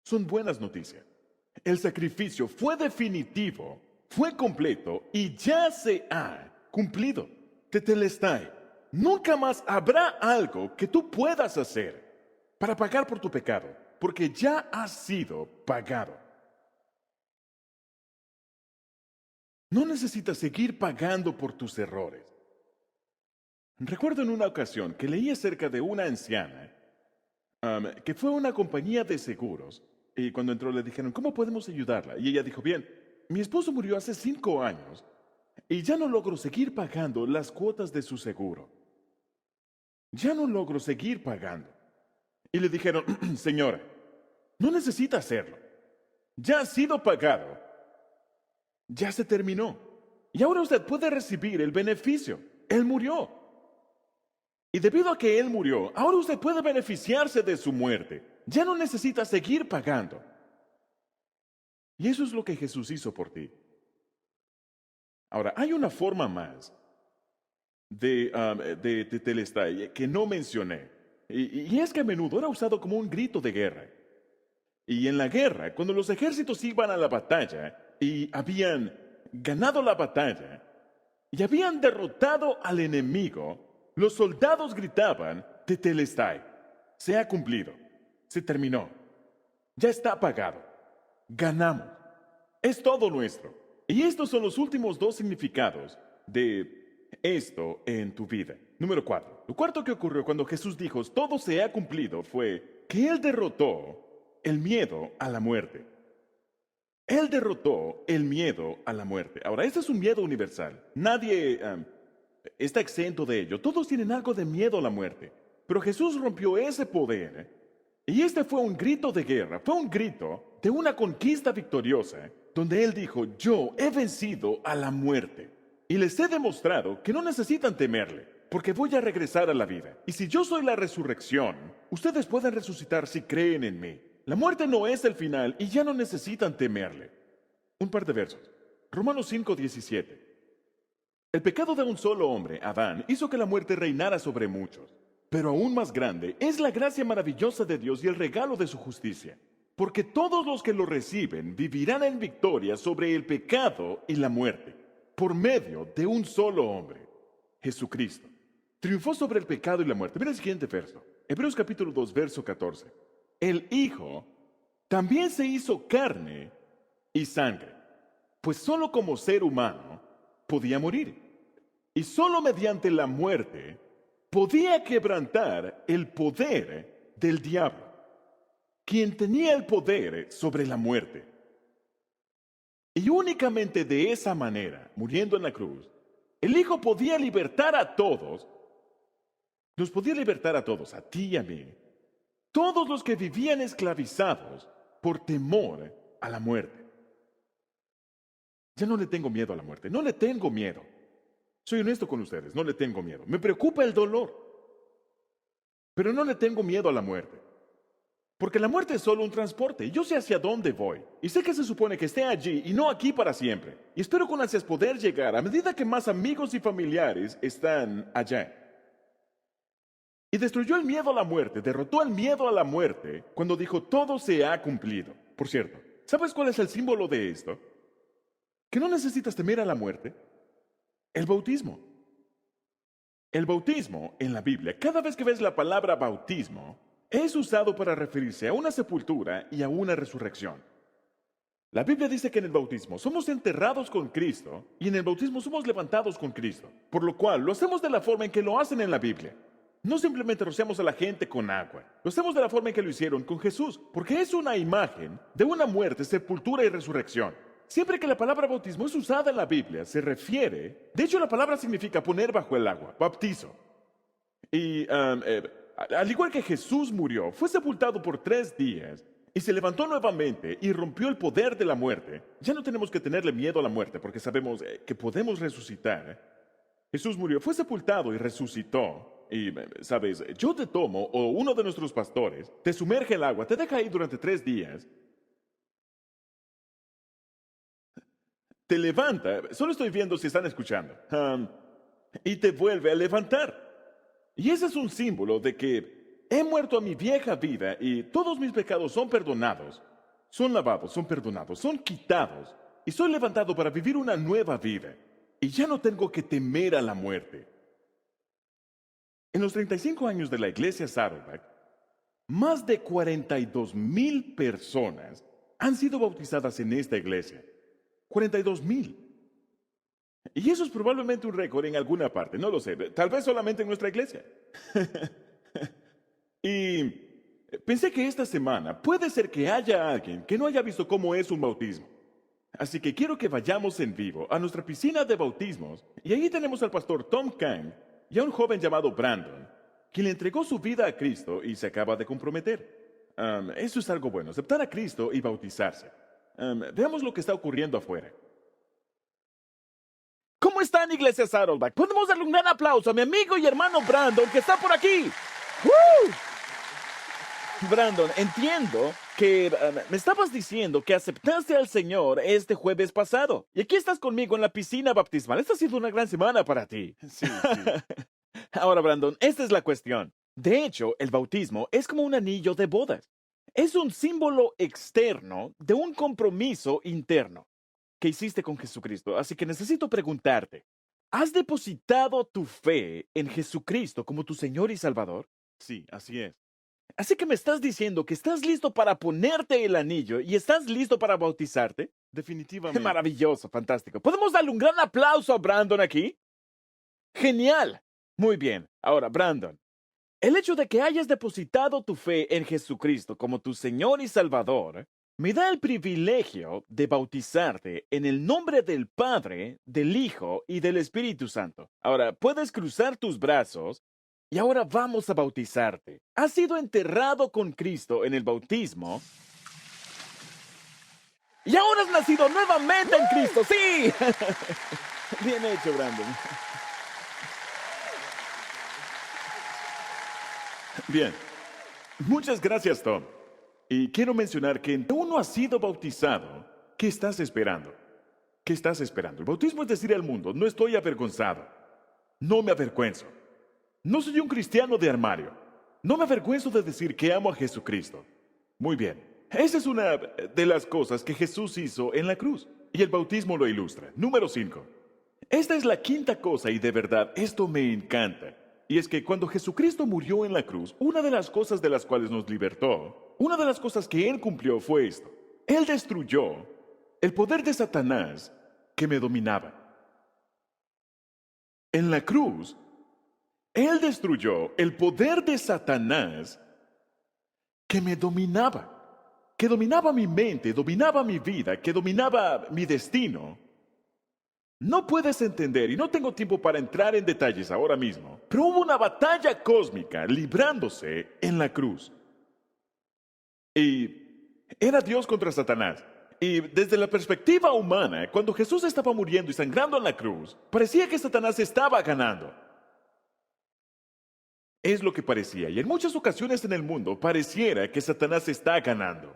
Son buenas noticias. El sacrificio fue definitivo, fue completo y ya se ha cumplido. Tetelestai. Nunca más habrá algo que tú puedas hacer para pagar por tu pecado, porque ya ha sido pagado. No necesitas seguir pagando por tus errores. Recuerdo en una ocasión que leí acerca de una anciana que fue a una compañía de seguros y cuando entró le dijeron, ¿cómo podemos ayudarla? Y ella dijo, bien, mi esposo murió hace 5 años y ya no logro seguir pagando las cuotas de su seguro. Ya no logro seguir pagando. Y le dijeron, señora, no necesita hacerlo. Ya ha sido pagado. Ya se terminó. Y ahora usted puede recibir el beneficio. Él murió. Y debido a que Él murió, ahora usted puede beneficiarse de su muerte. Ya no necesita seguir pagando. Y eso es lo que Jesús hizo por ti. Ahora, hay una forma más de Tetelestai que no mencioné. Y es que a menudo era usado como un grito de guerra. Y en la guerra, cuando los ejércitos iban a la batalla y habían ganado la batalla y habían derrotado al enemigo, los soldados gritaban, Tetelestai, se ha cumplido, se terminó, ya está pagado, ganamos, es todo nuestro. Y estos son los últimos 2 significados de esto en tu vida. Número 4. Lo cuarto que ocurrió cuando Jesús dijo, todo se ha cumplido, fue que Él derrotó el miedo a la muerte. Él derrotó el miedo a la muerte. Ahora, este es un miedo universal. Nadie está exento de ello. Todos tienen algo de miedo a la muerte. Pero Jesús rompió ese poder. Y este fue un grito de guerra. Fue un grito de una conquista victoriosa, donde Él dijo, yo he vencido a la muerte. Y les he demostrado que no necesitan temerle, porque voy a regresar a la vida. Y si yo soy la resurrección, ustedes pueden resucitar si creen en mí. La muerte no es el final y ya no necesitan temerle. Un par de versos. Romanos 5:17. El pecado de un solo hombre, Adán, hizo que la muerte reinara sobre muchos. Pero aún más grande es la gracia maravillosa de Dios y el regalo de su justicia. Porque todos los que lo reciben vivirán en victoria sobre el pecado y la muerte, por medio de un solo hombre, Jesucristo. Triunfó sobre el pecado y la muerte. Mira el siguiente verso. Hebreos capítulo 2, verso 14. El Hijo también se hizo carne y sangre, pues solo como ser humano podía morir. Y solo mediante la muerte podía quebrantar el poder del diablo, quien tenía el poder sobre la muerte. Y únicamente de esa manera, muriendo en la cruz, el Hijo podía libertar a todos, nos podía libertar a todos, a ti y a mí, todos los que vivían esclavizados por temor a la muerte. Ya no le tengo miedo a la muerte, no le tengo miedo. Soy honesto con ustedes, no le tengo miedo. Me preocupa el dolor, pero no le tengo miedo a la muerte. Porque la muerte es solo un transporte. Yo sé hacia dónde voy. Y sé que se supone que esté allí y no aquí para siempre. Y espero con ansias poder llegar a medida que más amigos y familiares están allá. Y destruyó el miedo a la muerte, derrotó el miedo a la muerte cuando dijo todo se ha cumplido. Por cierto, ¿sabes cuál es el símbolo de esto? Que no necesitas temer a la muerte. El bautismo. El bautismo en la Biblia, cada vez que ves la palabra bautismo, es usado para referirse a una sepultura y a una resurrección. La Biblia dice que en el bautismo somos enterrados con Cristo y en el bautismo somos levantados con Cristo, por lo cual lo hacemos de la forma en que lo hacen en la Biblia. No simplemente rociamos a la gente con agua, lo hacemos de la forma en que lo hicieron con Jesús, porque es una imagen de una muerte, sepultura y resurrección. Siempre que la palabra bautismo es usada en la Biblia, se refiere, de hecho la palabra significa poner bajo el agua, bautizo. Y al igual que Jesús murió, fue sepultado por 3 días y se levantó nuevamente y rompió el poder de la muerte. Ya no tenemos que tenerle miedo a la muerte porque sabemos que podemos resucitar. Jesús murió, fue sepultado y resucitó. Y, sabes, yo te tomo o uno de nuestros pastores te sumerge el agua, te deja ahí durante 3 días. Te levanta, solo estoy viendo si están escuchando, y te vuelve a levantar. Y ese es un símbolo de que he muerto a mi vieja vida y todos mis pecados son perdonados, son lavados, son perdonados, son quitados y soy levantado para vivir una nueva vida. Y ya no tengo que temer a la muerte. En los 35 años de la iglesia Saddleback, más de 42,000 personas han sido bautizadas en esta iglesia. 42,000. Y eso es probablemente un récord en alguna parte, no lo sé, tal vez solamente en nuestra iglesia. Y pensé que esta semana puede ser que haya alguien que no haya visto cómo es un bautismo. Así que quiero que vayamos en vivo a nuestra piscina de bautismos y ahí tenemos al pastor Tom Kang y a un joven llamado Brandon, quien le entregó su vida a Cristo y se acaba de comprometer. Eso es algo bueno, aceptar a Cristo y bautizarse. Veamos lo que está ocurriendo afuera. ¿Cómo están, Iglesia Saddleback? Podemos darle un gran aplauso a mi amigo y hermano Brandon, que está por aquí. ¡Woo! Brandon, entiendo que me estabas diciendo que aceptaste al Señor este jueves pasado. Y aquí estás conmigo en la piscina bautismal. Esta ha sido una gran semana para ti. Sí, sí. Ahora, Brandon, esta es la cuestión. De hecho, el bautismo es como un anillo de bodas. Es un símbolo externo de un compromiso interno que hiciste con Jesucristo. Así que necesito preguntarte, ¿has depositado tu fe en Jesucristo como tu Señor y Salvador? Sí, así es. Así que me estás diciendo que estás listo para ponerte el anillo y estás listo para bautizarte. Definitivamente. Maravilloso, fantástico. ¿Podemos darle un gran aplauso a Brandon aquí? Genial. Muy bien. Ahora, Brandon, el hecho de que hayas depositado tu fe en Jesucristo como tu Señor y Salvador me da el privilegio de bautizarte en el nombre del Padre, del Hijo y del Espíritu Santo. Ahora, puedes cruzar tus brazos y ahora vamos a bautizarte. Has sido enterrado con Cristo en el bautismo. Y ahora has nacido nuevamente en Cristo. ¡Sí! Bien hecho, Brandon. Bien. Muchas gracias, Tom. Y quiero mencionar que aún no has sido bautizado. ¿Qué estás esperando? ¿Qué estás esperando? El bautismo es decir al mundo, no estoy avergonzado. No me avergüenzo. No soy un cristiano de armario. No me avergüenzo de decir que amo a Jesucristo. Muy bien. Esa es una de las cosas que Jesús hizo en la cruz. Y el bautismo lo ilustra. Número 5. Esta es la quinta cosa y de verdad esto me encanta. Y es que cuando Jesucristo murió en la cruz, una de las cosas de las cuales nos libertó, una de las cosas que Él cumplió fue esto. Él destruyó el poder de Satanás que me dominaba. En la cruz, Él destruyó el poder de Satanás que me dominaba, que dominaba mi mente, dominaba mi vida, que dominaba mi destino. No puedes entender, y no tengo tiempo para entrar en detalles ahora mismo, pero hubo una batalla cósmica librándose en la cruz. Y era Dios contra Satanás. Y desde la perspectiva humana, cuando Jesús estaba muriendo y sangrando en la cruz, parecía que Satanás estaba ganando. Es lo que parecía, y en muchas ocasiones en el mundo pareciera que Satanás está ganando.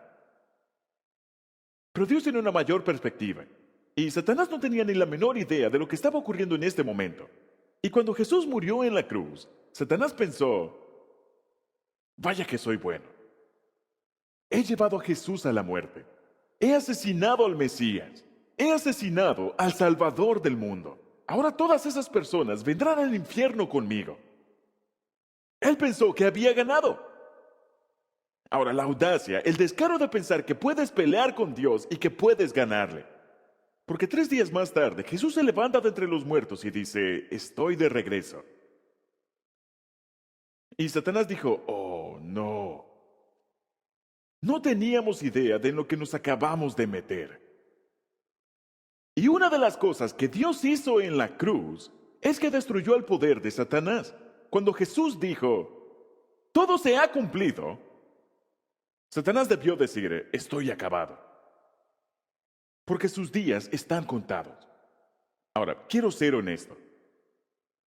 Pero Dios tiene una mayor perspectiva, y Satanás no tenía ni la menor idea de lo que estaba ocurriendo en este momento. Y cuando Jesús murió en la cruz, Satanás pensó, vaya que soy bueno. He llevado a Jesús a la muerte. He asesinado al Mesías. He asesinado al Salvador del mundo. Ahora todas esas personas vendrán al infierno conmigo. Él pensó que había ganado. Ahora, la audacia, el descaro de pensar que puedes pelear con Dios y que puedes ganarle. Porque 3 días más tarde, Jesús se levanta de entre los muertos y dice, estoy de regreso. Y Satanás dijo, oh, no. No teníamos idea de lo que nos acabamos de meter. Y una de las cosas que Dios hizo en la cruz es que destruyó el poder de Satanás. Cuando Jesús dijo, todo se ha cumplido, Satanás debió decir, estoy acabado. Porque sus días están contados. Ahora, quiero ser honesto.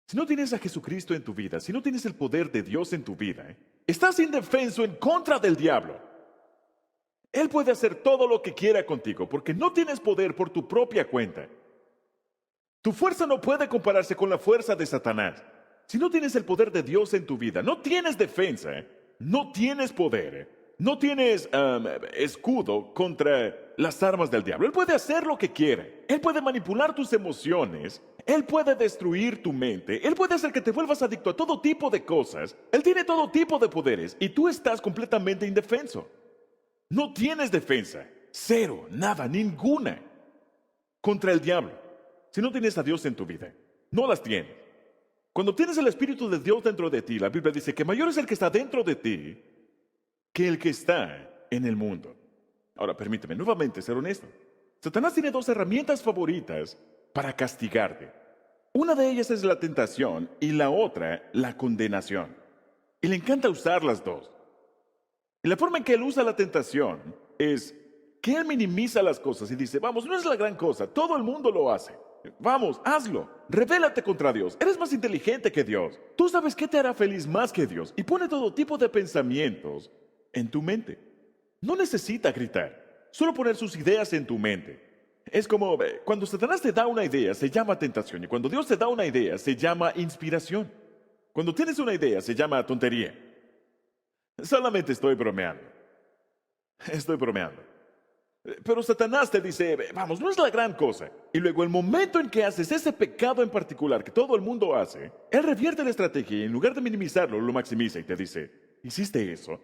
Si no tienes a Jesucristo en tu vida, si no tienes el poder de Dios en tu vida, estás indefenso en contra del diablo. Él puede hacer todo lo que quiera contigo porque no tienes poder por tu propia cuenta. Tu fuerza no puede compararse con la fuerza de Satanás. Si no tienes el poder de Dios en tu vida, no tienes defensa, no tienes poder, no tienes escudo contra las armas del diablo. Él puede hacer lo que quiera. Él puede manipular tus emociones. Él puede destruir tu mente. Él puede hacer que te vuelvas adicto a todo tipo de cosas. Él tiene todo tipo de poderes y tú estás completamente indefenso. No tienes defensa. Cero, nada, ninguna contra el diablo. si no tienes a Dios en tu vida. No las tienes. Cuando tienes el Espíritu de Dios dentro de ti, la Biblia dice que mayor es el que está dentro de ti que el que está en el mundo. Ahora, permíteme nuevamente ser honesto. Satanás tiene dos herramientas favoritas para castigarte. Una de ellas es la tentación y la otra, la condenación. Y le encanta usar las dos. Y la forma en que él usa la tentación es que él minimiza las cosas y dice, vamos, no es la gran cosa, todo el mundo lo hace. Vamos, hazlo, rebélate contra Dios, eres más inteligente que Dios. Tú sabes qué te hará feliz más que Dios y pone todo tipo de pensamientos en tu mente. No necesita gritar, solo poner sus ideas en tu mente. Es como cuando Satanás te da una idea, se llama tentación. Y cuando Dios te da una idea, se llama inspiración. Cuando tienes una idea, se llama tontería. Solamente estoy bromeando. Estoy bromeando. Pero Satanás te dice, vamos, no es la gran cosa. Y luego el momento en que haces ese pecado en particular que todo el mundo hace, él revierte la estrategia y en lugar de minimizarlo, lo maximiza y te dice, ¿hiciste eso?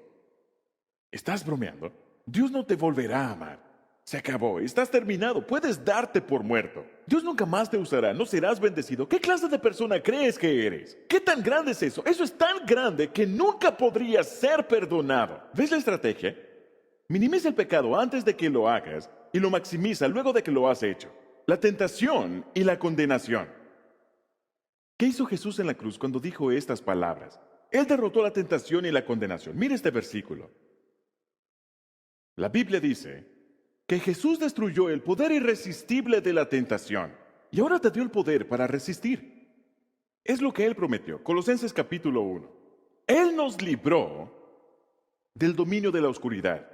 ¿Estás bromeando? Dios no te volverá a amar. Se acabó, estás terminado, puedes darte por muerto. Dios nunca más te usará, no serás bendecido. ¿Qué clase de persona crees que eres? ¿Qué tan grande es eso? Eso es tan grande que nunca podría ser perdonado. ¿Ves la estrategia? Minimiza el pecado antes de que lo hagas y lo maximiza luego de que lo has hecho. La tentación y la condenación. ¿Qué hizo Jesús en la cruz cuando dijo estas palabras? Él derrotó la tentación y la condenación. Mira este versículo. La Biblia dice que Jesús destruyó el poder irresistible de la tentación y ahora te dio el poder para resistir. Es lo que Él prometió. Colosenses capítulo 1. Él nos libró del dominio de la oscuridad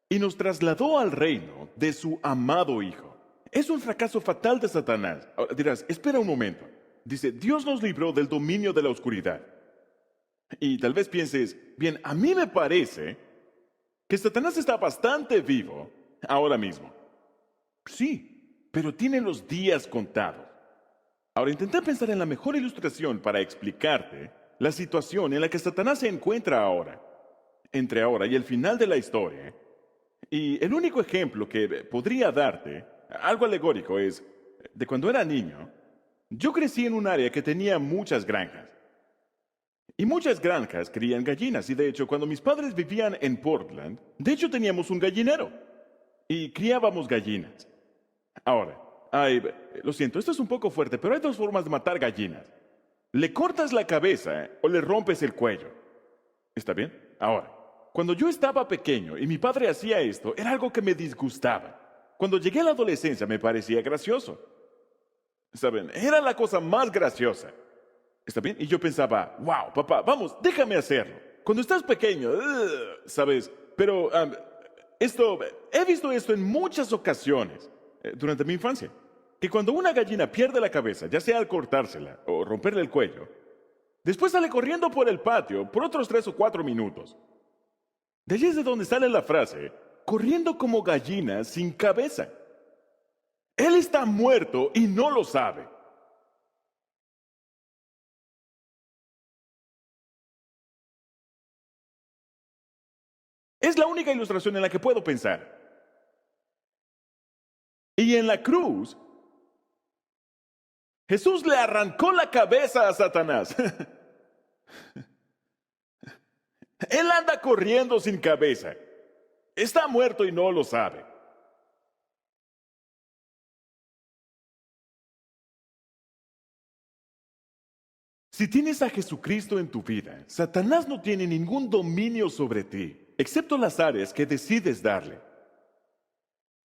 y nos trasladó al reino de su amado Hijo. Es un fracaso fatal de Satanás. Ahora dirás, espera un momento. Dice, Dios nos libró del dominio de la oscuridad. Y tal vez pienses, bien, a mí me parece que Satanás está bastante vivo ahora mismo. Sí, pero tiene los días contados. Ahora intenté pensar en la mejor ilustración para explicarte la situación en la que Satanás se encuentra ahora, entre ahora y el final de la historia. Y el único ejemplo que podría darte, algo alegórico, es de cuando era niño. Yo crecí en un área que tenía muchas granjas. Y muchas granjas crían gallinas. Y de hecho, cuando mis padres vivían en Portland, de hecho teníamos un gallinero. Y criábamos gallinas. Ahora, lo siento, esto es un poco fuerte, pero hay dos formas de matar gallinas. Le cortas la cabeza o le rompes el cuello. ¿Está bien? Ahora, cuando yo estaba pequeño y mi padre hacía esto, era algo que me disgustaba. Cuando llegué a la adolescencia me parecía gracioso. ¿Saben? Era la cosa más graciosa. ¿Está bien? Y yo pensaba, wow, papá, vamos, déjame hacerlo. Cuando estás pequeño, ¿sabes? Pero he visto esto en muchas ocasiones durante mi infancia. Que cuando una gallina pierde la cabeza, ya sea al cortársela o romperle el cuello, después sale corriendo por el patio por otros 3 o 4 minutos. De allí es de donde sale la frase, corriendo como gallina sin cabeza. Él está muerto y no lo sabe. Es la única ilustración en la que puedo pensar. Y en la cruz, Jesús le arrancó la cabeza a Satanás. Él anda corriendo sin cabeza. Está muerto y no lo sabe. Si tienes a Jesucristo en tu vida, Satanás no tiene ningún dominio sobre ti, excepto las áreas que decides darle.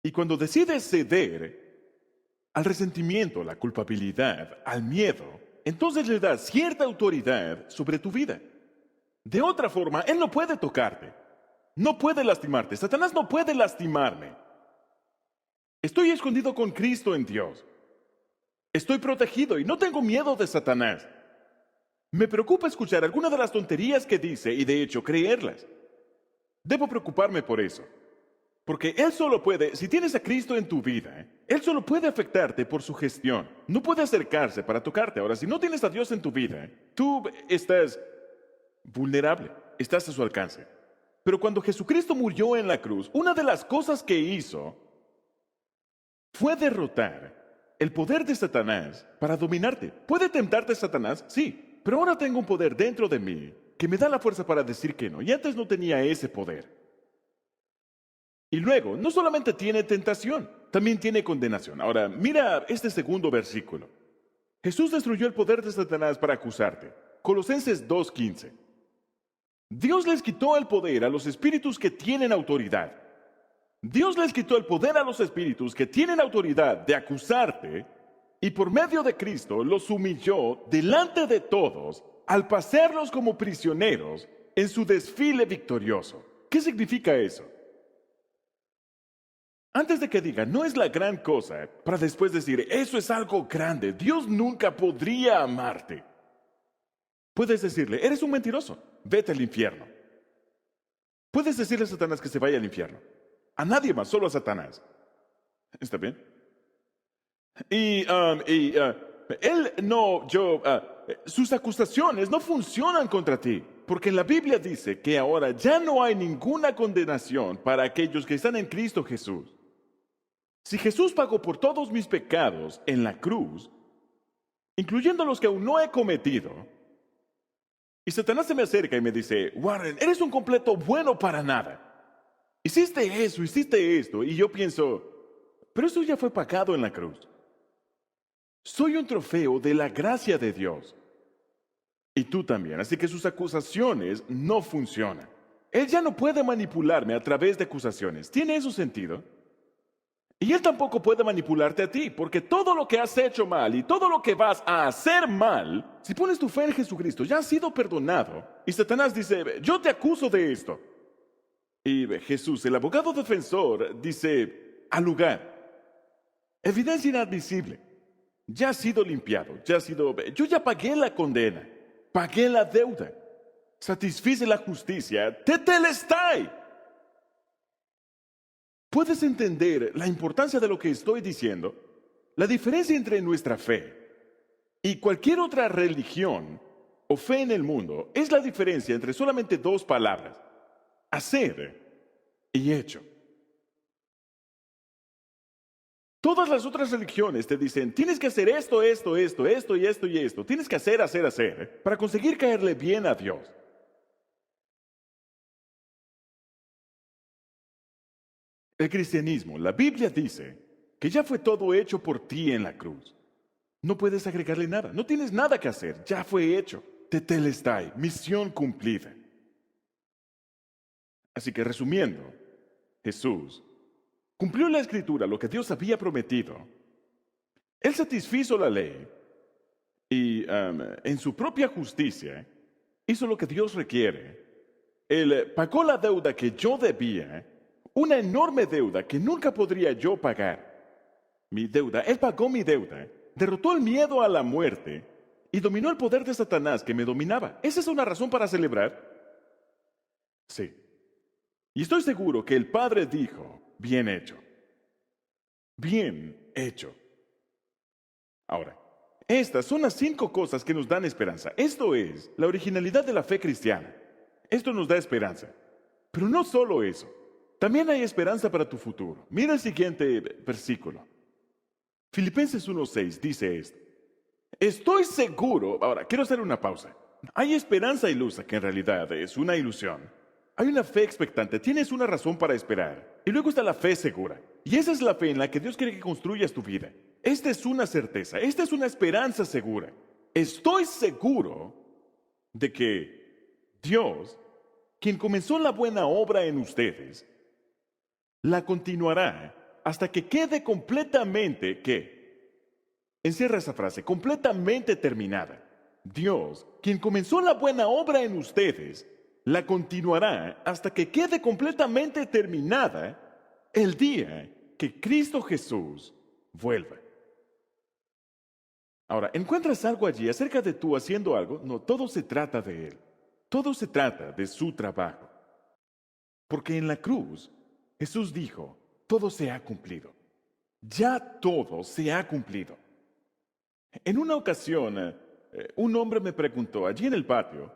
Y cuando decides ceder al resentimiento, la culpabilidad, al miedo, entonces le das cierta autoridad sobre tu vida. De otra forma, Él no puede tocarte, no puede lastimarte. Satanás no puede lastimarme. Estoy escondido con Cristo en Dios. Estoy protegido y no tengo miedo de Satanás. Me preocupa escuchar alguna de las tonterías que dice y de hecho creerlas. Debo preocuparme por eso. Porque Él solo puede, si tienes a Cristo en tu vida, Él solo puede afectarte por su gestión. No puede acercarse para tocarte. Ahora, si no tienes a Dios en tu vida, tú estás vulnerable, estás a su alcance. Pero cuando Jesucristo murió en la cruz, una de las cosas que hizo fue derrotar el poder de Satanás para dominarte. ¿Puede tentarte Satanás? Sí, pero ahora tengo un poder dentro de mí que me da la fuerza para decir que no, y antes no tenía ese poder. Y luego, no solamente tiene tentación, también tiene condenación. Ahora, mira este segundo versículo. Jesús destruyó el poder de Satanás para acusarte. Colosenses 2:15. Dios les quitó el poder a los espíritus que tienen autoridad. Dios les quitó el poder a los espíritus que tienen autoridad de acusarte y por medio de Cristo los humilló delante de todos al pasarlos como prisioneros en su desfile victorioso. ¿Qué significa eso? Antes de que diga, no es la gran cosa, para después decir, eso es algo grande, Dios nunca podría amarte. Puedes decirle, eres un mentiroso, vete al infierno. Puedes decirle a Satanás que se vaya al infierno. A nadie más, solo a Satanás. ¿Está bien? Sus acusaciones no funcionan contra ti, porque la Biblia dice que ahora ya no hay ninguna condenación para aquellos que están en Cristo Jesús. Si Jesús pagó por todos mis pecados en la cruz, incluyendo los que aún no he cometido, y Satanás se me acerca y me dice, Warren, eres un completo bueno para nada. Hiciste eso, hiciste esto, y yo pienso, pero eso ya fue pagado en la cruz. Soy un trofeo de la gracia de Dios. Y tú también, así que sus acusaciones no funcionan. Él ya no puede manipularme a través de acusaciones. ¿Tiene eso sentido? Y Él tampoco puede manipularte a ti, porque todo lo que has hecho mal y todo lo que vas a hacer mal, si pones tu fe en Jesucristo, ya has sido perdonado. Y Satanás dice, yo te acuso de esto. Y Jesús, el abogado defensor, dice, al lugar, evidencia inadmisible, ya ha sido limpiado, yo ya pagué la condena, pagué la deuda, satisfice la justicia, tetelestai. ¿Puedes entender la importancia de lo que estoy diciendo? La diferencia entre nuestra fe y cualquier otra religión o fe en el mundo es la diferencia entre solamente dos palabras, hacer y hecho. Todas las otras religiones te dicen, tienes que hacer esto, esto, esto, esto y esto y esto. Tienes que hacer, para conseguir caerle bien a Dios. El cristianismo, la Biblia dice que ya fue todo hecho por ti en la cruz. No puedes agregarle nada, no tienes nada que hacer, ya fue hecho. Tetelestai, misión cumplida. Así que resumiendo, Jesús cumplió la escritura, lo que Dios había prometido. Él satisfizo la ley y en su propia justicia hizo lo que Dios requiere. Él pagó la deuda que yo debía, una enorme deuda que nunca podría yo pagar. Mi deuda, Él pagó mi deuda, derrotó el miedo a la muerte y dominó el poder de Satanás que me dominaba. ¿Esa es una razón para celebrar? Sí. Y estoy seguro que el Padre dijo, bien hecho. Bien hecho. Ahora, estas son las 5 cosas que nos dan esperanza. Esto es la originalidad de la fe cristiana. Esto nos da esperanza. Pero no solo eso. También hay esperanza para tu futuro. Mira el siguiente versículo. Filipenses 1:6 dice esto. Estoy seguro. Ahora, quiero hacer una pausa. Hay esperanza ilusa que en realidad es una ilusión. Hay una fe expectante, tienes una razón para esperar. Y luego está la fe segura. Y esa es la fe en la que Dios quiere que construyas tu vida. Esta es una certeza, esta es una esperanza segura. Estoy seguro de que Dios, quien comenzó la buena obra en ustedes, la continuará hasta que quede completamente, ¿qué? Encierra esa frase, completamente terminada. Dios, quien comenzó la buena obra en ustedes, la continuará hasta que quede completamente terminada el día que Cristo Jesús vuelva. Ahora, ¿encuentras algo allí acerca de tú haciendo algo? No, todo se trata de Él. Todo se trata de su trabajo. Porque en la cruz, Jesús dijo, todo se ha cumplido. Ya todo se ha cumplido. En una ocasión, un hombre me preguntó allí en el patio,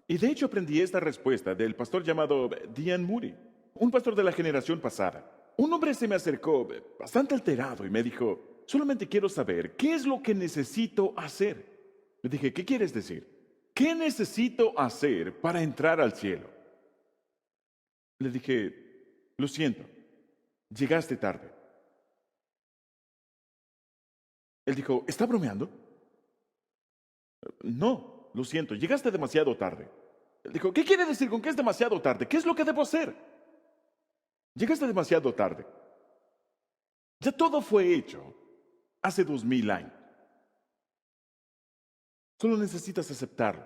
y de hecho aprendí esta respuesta del pastor llamado Dean Moody, un pastor de la generación pasada. Un hombre se me acercó bastante alterado y me dijo, Solamente quiero saber qué es lo que necesito hacer. Le dije, ¿qué quieres decir? ¿Qué necesito hacer para entrar al cielo? Le dije, lo siento, llegaste tarde. Él dijo, ¿está bromeando? No, lo siento, llegaste demasiado tarde. Él dijo, ¿qué quiere decir con que es demasiado tarde? ¿Qué es lo que debo hacer? Llegaste demasiado tarde. Ya todo fue hecho hace 2000 años. Solo necesitas aceptarlo.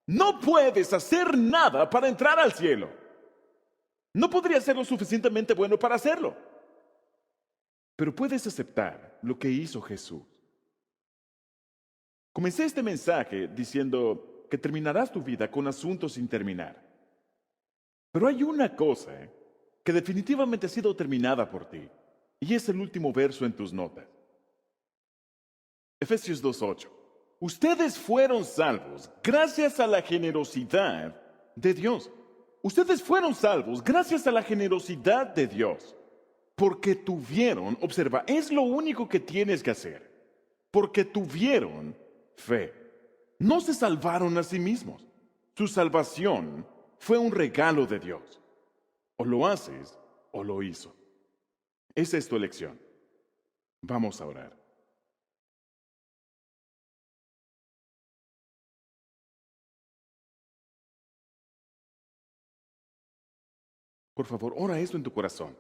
No puedes hacer nada para entrar al cielo. No podrías ser lo suficientemente bueno para hacerlo. Pero puedes aceptar lo que hizo Jesús. Comencé este mensaje diciendo que terminarás tu vida con asuntos sin terminar. Pero hay una cosa que definitivamente ha sido terminada por ti, y es el último verso en tus notas. Efesios 2:8. Ustedes fueron salvos gracias a la generosidad de Dios. Ustedes fueron salvos gracias a la generosidad de Dios. Porque tuvieron, observa, es lo único que tienes que hacer. Porque tuvieron fe. No se salvaron a sí mismos. Su salvación fue un regalo de Dios. O lo haces o lo hizo. Esa es tu elección. Vamos a orar. Por favor, ora esto en tu corazón.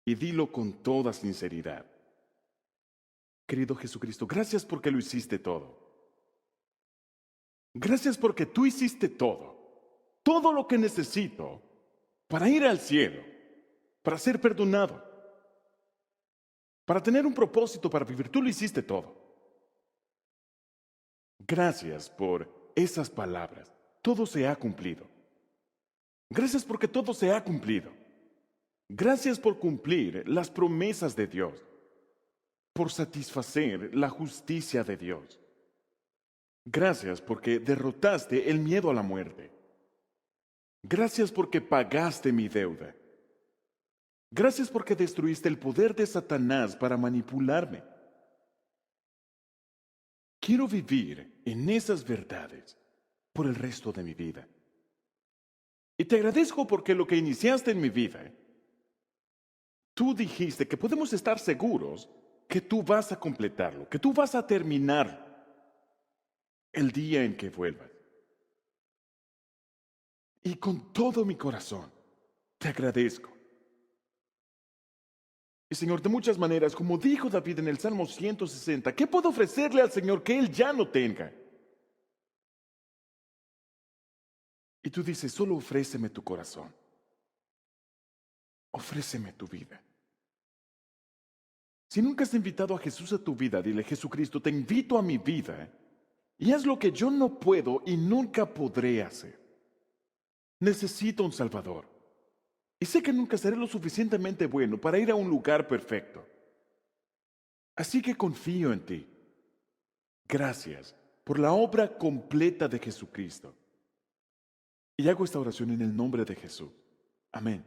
Y dilo con toda sinceridad. Querido Jesucristo, gracias porque lo hiciste todo. Gracias porque tú hiciste todo. Todo lo que necesito para ir al cielo, para ser perdonado, para tener un propósito para vivir. Tú lo hiciste todo. Gracias por esas palabras. Todo se ha cumplido. Gracias porque todo se ha cumplido. Gracias por cumplir las promesas de Dios, por satisfacer la justicia de Dios. Gracias porque derrotaste el miedo a la muerte. Gracias porque pagaste mi deuda. Gracias porque destruiste el poder de Satanás para manipularme. Quiero vivir en esas verdades por el resto de mi vida. Y te agradezco porque lo que iniciaste en mi vida, tú dijiste que podemos estar seguros que tú vas a completarlo, que tú vas a terminarlo el día en que vuelvas. Y con todo mi corazón te agradezco. Y Señor, de muchas maneras, como dijo David en el Salmo 160, ¿qué puedo ofrecerle al Señor que Él ya no tenga? Y tú dices, solo ofréceme tu corazón. Ofréceme tu vida. Si nunca has invitado a Jesús a tu vida, dile, Jesucristo, te invito a mi vida y haz lo que yo no puedo y nunca podré hacer. Necesito un Salvador. Y sé que nunca seré lo suficientemente bueno para ir a un lugar perfecto. Así que confío en ti. Gracias por la obra completa de Jesucristo. Y hago esta oración en el nombre de Jesús. Amén.